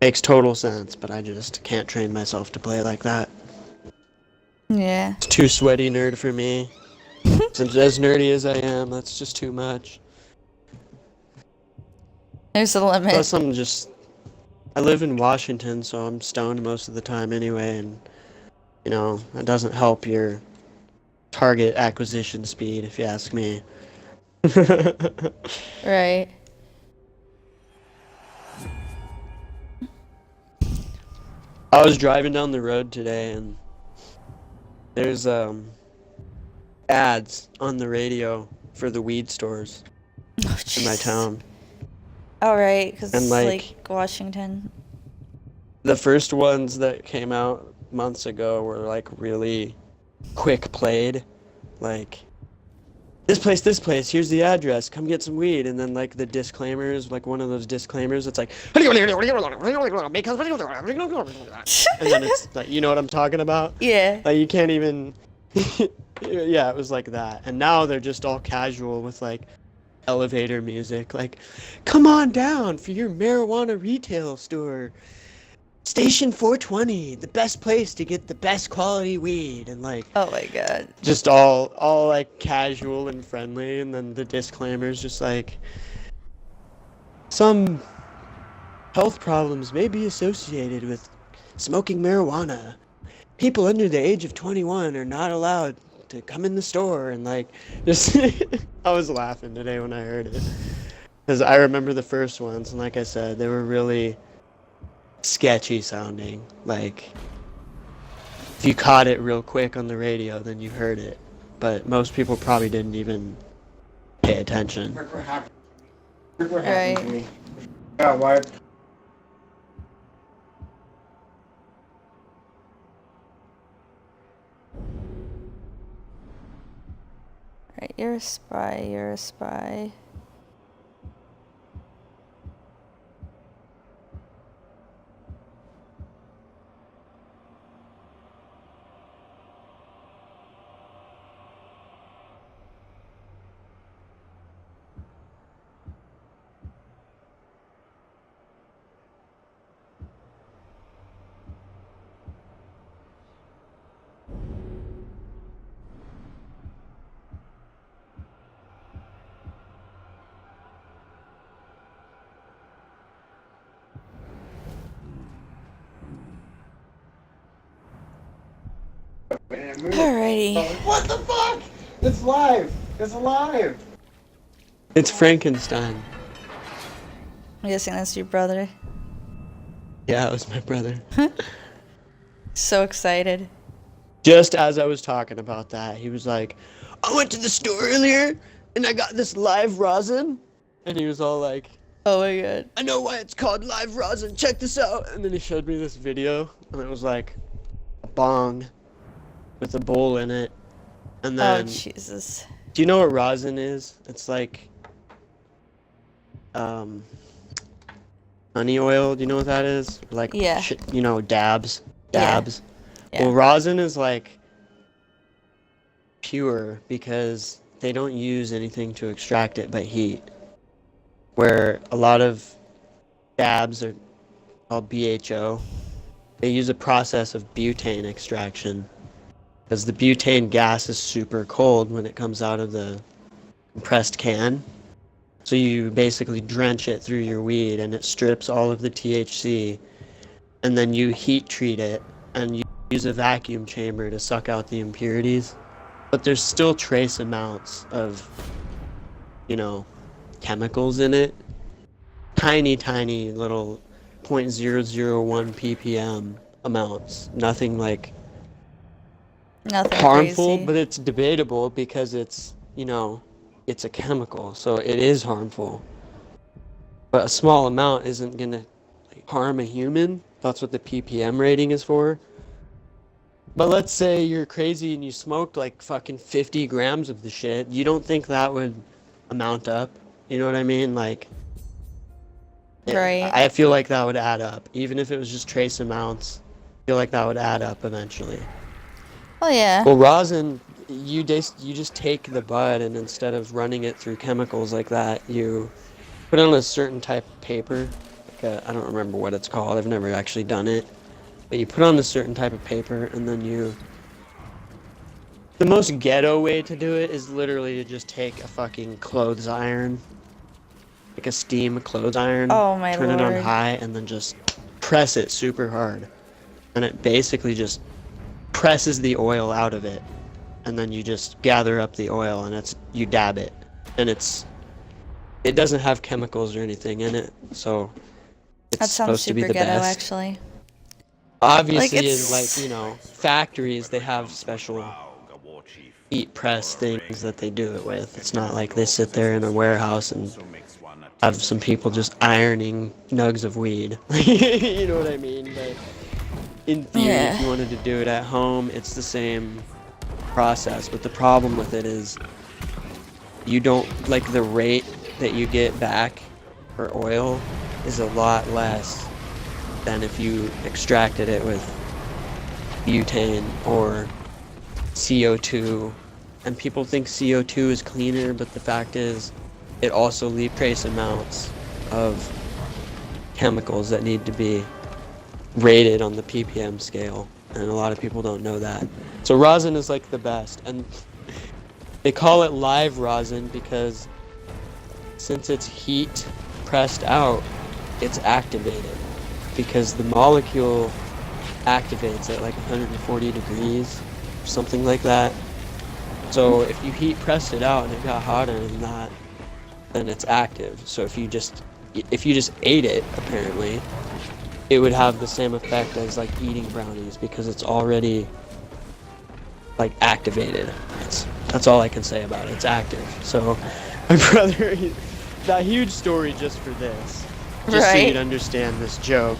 Makes total sense, but I just can't train myself to play like that. Yeah. It's too sweaty nerd for me. Since as nerdy as I am, that's just too much. There's a limit. Plus, I live in Washington, so I'm stoned most of the time anyway, and, it doesn't help your target acquisition speed, if you ask me. Right. I was driving down the road today, and there's, ads on the radio for the weed stores Oh, in my Jesus. town. All right, because And, it's like, like Washington. the first ones that came out months ago were, like, really quick played. Like, this place, here's the address, come get some weed. And then, like, the disclaimers, like, one of those disclaimers, it's like, and then it's, like, you know what I'm talking about? Yeah. Like, you can't even, yeah, it was like that. And now they're just all casual with, like, elevator music, like, come on down for your marijuana retail store. Station 420, the best place to get the best quality weed, and like Oh my god. just all like casual and friendly, and then the disclaimers just like some health problems may be associated with smoking marijuana. People under the age of 21 are not allowed to come in the store, and like just I was laughing today when I heard it because I remember the first ones, and like I said, they were really sketchy sounding. Like, if you caught it real quick on the radio, then you heard it. But most people probably didn't even pay attention. Right. Yeah, what? Right, you're a spy, you're a spy. Alrighty. What the fuck? It's live! It's alive! It's Frankenstein. I'm guessing that's your brother. Yeah, it was my brother. So excited. Just as I was talking about that, he was like, I went to the store earlier, and I got this live rosin. And he was all like, Oh my god. I know why it's called live rosin, check this out. And then he showed me this video, and it was like a bong with a bowl in it. And Oh then, Jesus. do you know what rosin is? It's like, honey oil. Do you know what that is? Like, Yeah. dabs. Yeah. Dabs. Yeah. Well, rosin is like pure because they don't use anything to extract it but heat. Where a lot of dabs are called BHO, they use a process of butane extraction. Because the butane gas is super cold when it comes out of the compressed can. So you basically drench it through your weed and it strips all of the THC. And then you heat treat it and you use a vacuum chamber to suck out the impurities. But there's still trace amounts of, chemicals in it. Tiny, tiny little 0.001 ppm amounts. Nothing like Nothing harmful, crazy. but it's debatable because it's a chemical, so it is harmful. But a small amount isn't gonna harm a human. That's what the ppm rating is for. But let's say you're crazy and you smoked like fucking 50 grams of the shit. You don't think that would amount up? You know what I mean? Like, Right. I feel like that would add up, even if it was just trace amounts. I feel like that would add up eventually. Oh yeah. Well, rosin, you just take the bud, and instead of running it through chemicals like that, you put it on a certain type of paper, I don't remember what it's called. I've never actually done it. But you put on a certain type of paper, and then the most ghetto way to do it is literally to just take a fucking clothes iron, like a steam clothes iron, Oh my turn it on lord. high, and then just press it super hard. And it basically just presses the oil out of it. And then you just gather up the oil, and you dab it. And it doesn't have chemicals or anything in it, so it's That sounds supposed to be super the ghetto, best. actually. Obviously, it's factories, they have special heat press things that they do it with. It's not like they sit there in a warehouse and have some people just ironing nugs of weed. You know what I mean? But in theory, if you wanted to do it at home, it's the same process. But the problem with it is you don't, like, the rate that you get back for oil is a lot less than if you extracted it with butane or CO2. And people think CO2 is cleaner, but the fact is it also leaves trace amounts of chemicals that need to be rated on the ppm scale, and a lot of people don't know that. So rosin is like the best, and they call it live rosin because since it's heat pressed out, it's activated, because the molecule activates at like 140 degrees, something like that. So if you heat pressed it out and it got hotter than that, then it's active. So if you just ate it, apparently, it would have the same effect as like eating brownies, because it's already like activated. That's all I can say about it. It's active. So my brother, that huge story just for this, just so you'd understand this joke.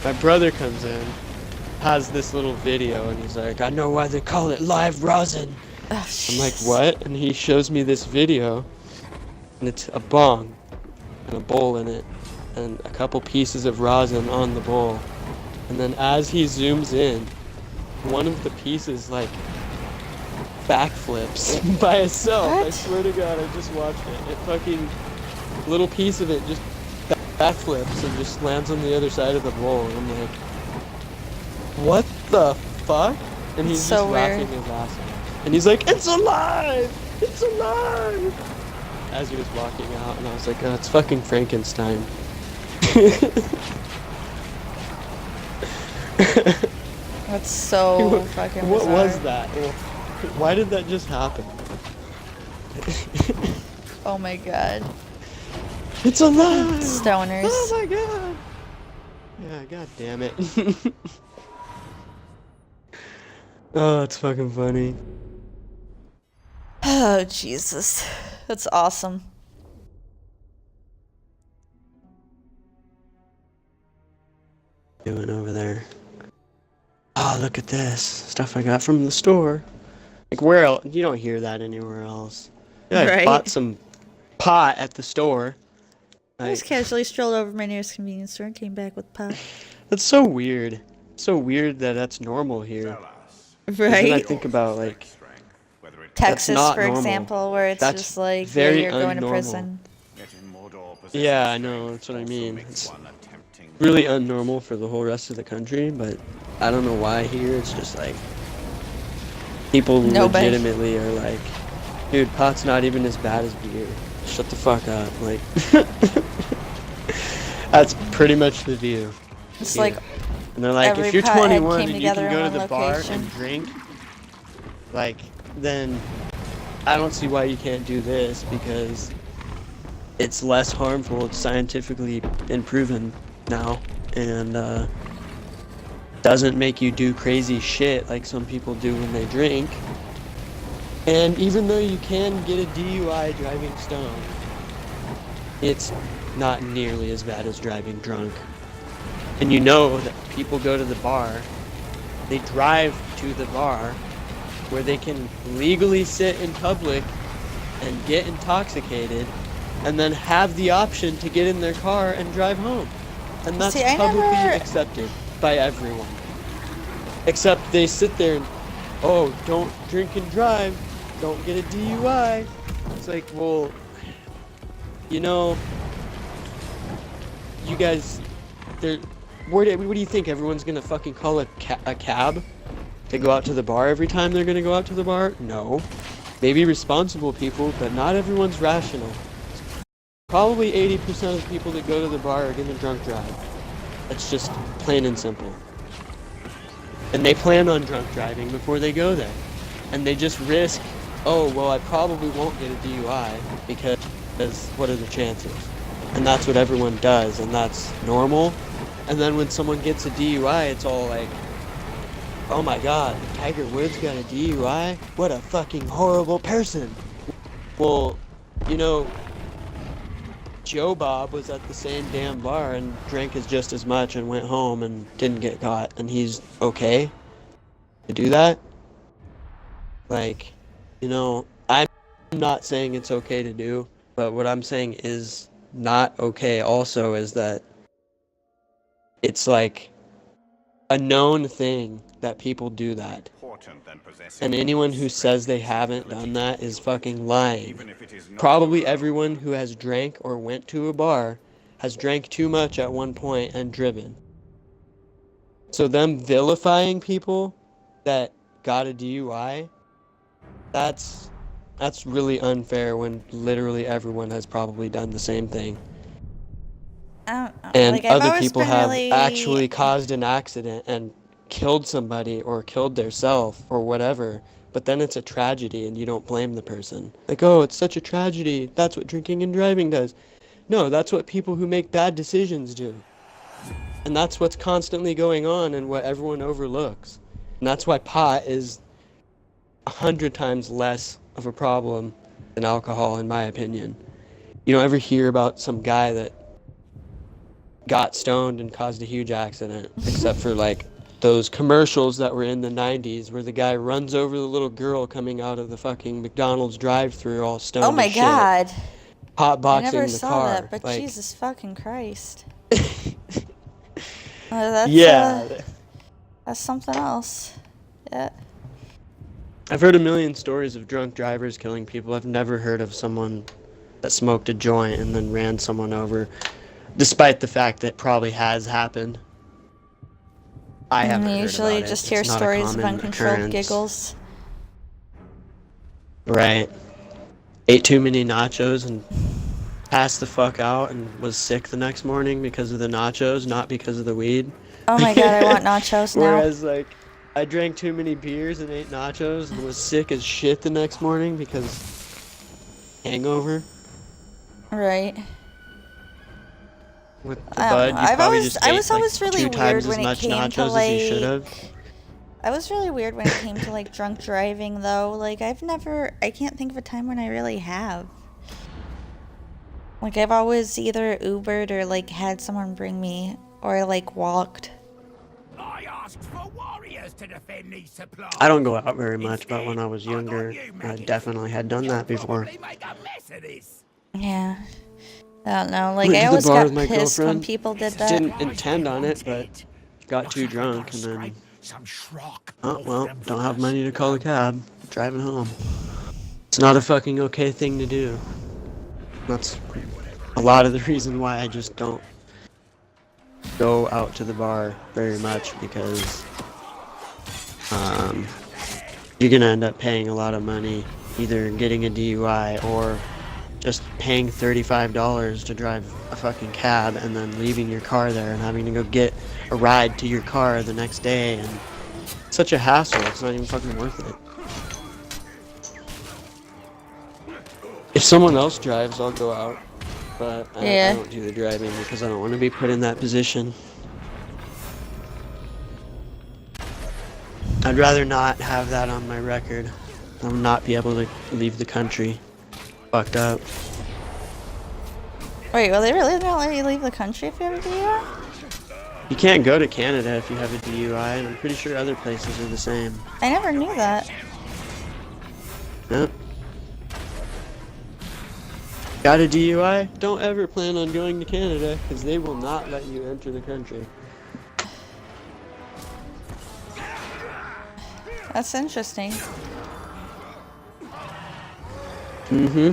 My brother comes in, has this little video, and he's like, I know why they call it live rosin. I'm like, what? And he shows me this video, and it's a bong and a bowl in it and a couple pieces of rosin on the bowl. And then as he zooms in, one of the pieces like backflips by itself. What? I swear to God, I just watched it. It fucking, little piece of it just backflips and just lands on the other side of the bowl. And I'm like, what the fuck? And he's So just laughing his ass off. And he's like, it's alive! It's alive! As he was walking out, and I was like, oh, it's fucking Frankenstein. That's so fucking What bizarre. was that? Why did that just happen? Oh my god. It's alive! Stoners. Oh my god! Yeah, god damn it. Oh, it's fucking funny. Oh, Jesus. That's awesome. Doing over there. Oh, look at this stuff I got from the store. Like, where else? You don't hear that anywhere else. Yeah, I bought some pot at the store. I just casually strolled over my nearest convenience store and came back with pot. That's so weird. So weird that that's normal here. Then I think about, like, Texas, not for normal. example, where it's That's just like, very you're going to unnormal. prison. Yeah, I know, that's what I mean. It's really unnormal for the whole rest of the country, but I don't know why here it's just like people legitimately are like, dude, pot's not even as bad as beer. Shut the fuck up. Like, that's pretty much the view. It's here. like, and they're like, every if you're pothead 21 came and you can together go in to one the bar location. and drink, like, then I don't see why you can't do this, because it's less harmful. It's scientifically been proven now, and doesn't make you do crazy shit like some people do when they drink. And even though you can get a DUI driving stoned, it's not nearly as bad as driving drunk. And you know that people go to the bar, they drive to the bar where they can legally sit in public and get intoxicated, and then have the option to get in their car and drive home. And that's publicly accepted by everyone. Except they sit there and, oh, don't drink and drive, don't get a DUI. It's like, well, you know, you guys What do you think? Everyone's gonna fucking call a cab to go out to the bar every time they're gonna go out to the bar? No. Maybe responsible people, but not everyone's rational. Probably 80% of the people that go to the bar are gonna drunk drive. That's just plain and simple. And they plan on drunk driving before they go there. And they just risk, oh, well, I probably won't get a DUI because what are the chances? And that's what everyone does, and that's normal. And then when someone gets a DUI, it's all like, oh my god, Tiger Woods got a DUI? What a fucking horrible person. Well, you know, Joe Bob was at the same damn bar and drank just as much and went home and didn't get caught, and he's okay to do that? Like, you know, I'm not saying it's okay to do, but what I'm saying is not okay also is that it's like a known thing that people do that. And anyone who says they haven't done that is fucking lying. Probably everyone who has drank or went to a bar has drank too much at one point and driven. So them vilifying people that got a DUI, that's really unfair when literally everyone has probably done the same thing. And like, other people have actually caused an accident and killed somebody or killed theirself or whatever, but then it's a tragedy and you don't blame the person. Like, oh, it's such a tragedy. That's what drinking and driving does. No, that's what people who make bad decisions do. And that's what's constantly going on and what everyone overlooks. And that's why pot is 100 times less of a problem than alcohol, in my opinion. You don't ever hear about some guy that got stoned and caused a huge accident, except for like those commercials that were in the 90s where the guy runs over the little girl coming out of the fucking McDonald's drive-thru all stoned Oh my as shit. god. Hotboxing I never the saw car. that, but like, Jesus fucking Christ. Yeah. That's something else. Yeah. I've heard a million stories of drunk drivers killing people. I've never heard of someone that smoked a joint and then ran someone over, despite the fact that probably has happened. I haven't heard usually about it. just hear It's not a stories of common uncontrolled occurrence. giggles. Right. Ate too many nachos and passed the fuck out and was sick the next morning because of the nachos, not because of the weed. Oh my god, I want nachos now. Whereas, like, I drank too many beers and ate nachos and was sick as shit the next morning because hangover. Right. With the bud, you probably just ate was always like really 2 weird times when as it much came to nachos as you should have. I was really weird when it came to like drunk driving though. Like I can't think of a time when I really have. Like I've always either Ubered or like had someone bring me or like walked. I asked for warriors to defend these supplies. I don't go out very much, but when I was younger, I definitely had done that before. Yeah. I don't know. Like Went I to the always bar got with my pissed when girlfriend. people did that. Didn't intend on it, but got too drunk and then, oh well, don't have money to call a cab. Driving home. It's not a fucking okay thing to do. That's a lot of the reason why I just don't go out to the bar very much, because you're gonna end up paying a lot of money, either getting a DUI or just paying $35 to drive a fucking cab and then leaving your car there and having to go get a ride to your car the next day, and it's such a hassle. It's not even fucking worth it. If someone else drives, I'll go out, but I don't do the driving because I don't want to be put in that position. I'd rather not have that on my record. I'll not be able to leave the country fucked up. Wait, will they really not let you leave the country if you have a DUI? You can't go to Canada if you have a DUI, and I'm pretty sure other places are the same. I never knew that. Yep. Got a DUI? Don't ever plan on going to Canada, because they will not let you enter the country. That's interesting. Mm-hmm.